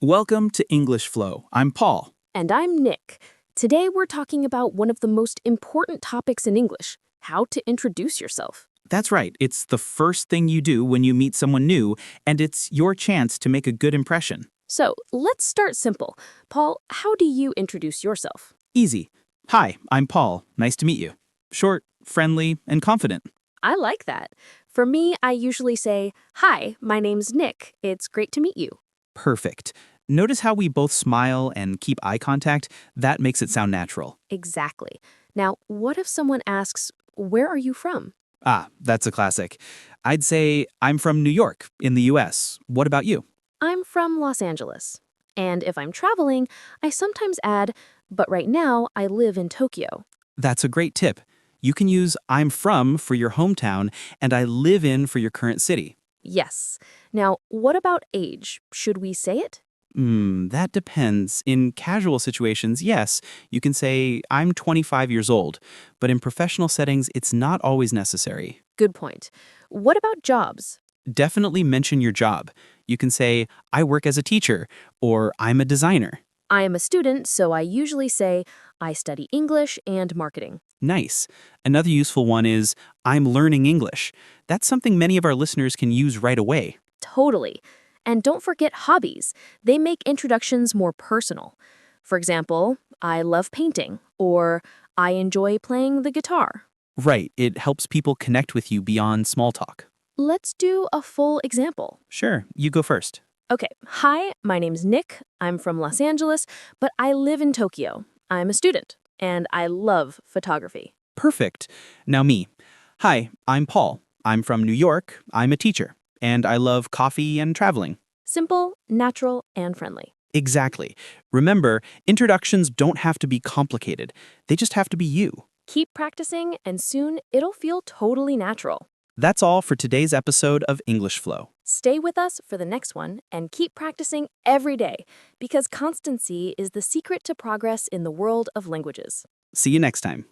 Welcome to English Flow. I'm Paul. And I'm Nick. Today we're talking about one of the most important topics in English, how to introduce yourself. That's right, it's the first thing you do when you meet someone new, and it's your chance to make a good impression. So let's start simple. Paul, how do you introduce yourself? Easy. Hi, I'm Paul. Nice to meet you. Short, friendly, and confident. I like that. For me, I usually say, "Hi, my name's Nick. It's great to meet you." Perfect. Notice how we both smile and keep eye contact? That makes it sound natural. Exactly. Now, what if someone asks, "Where are you from?" Ah, that's a classic. I'd say, I'm from New York, in the US. What about you? I'm from Los Angeles. And if I'm traveling, I sometimes add, "But right now, I live in Tokyo." That's a great tip. You can use I'm from for your hometown and I live in for your current city. Yes. Now, what about age? Should we say it? That depends. In casual situations, yes, you can say, I'm 25 years old, but in professional settings, it's not always necessary. Good point. What about jobs? Definitely mention your job. You can say, I work as a teacher, or I'm a designer. I am a student, so I usually say, "I study English and marketing." Nice. Another useful one is, I'm learning English. That's something many of our listeners can use right away. Totally. And don't forget hobbies. They make introductions more personal. For example, "I love painting," or "I enjoy playing the guitar." Right, it helps people connect with you beyond small talk. Let's do a full example. Sure, you go first. Okay, "Hi, my name's Nick. I'm from Los Angeles, but I live in Tokyo. I'm a student, and I love photography." Perfect. Now me. Hi, I'm Paul. I'm from New York. I'm a teacher. And I love coffee and traveling. Simple, natural, and friendly. Exactly. Remember, introductions don't have to be complicated. They just have to be you. Keep practicing, and soon it'll feel totally natural. That's all for today's episode of English Flow. Stay with us for the next one and keep practicing every day because constancy is the secret to progress in the world of languages. See you next time.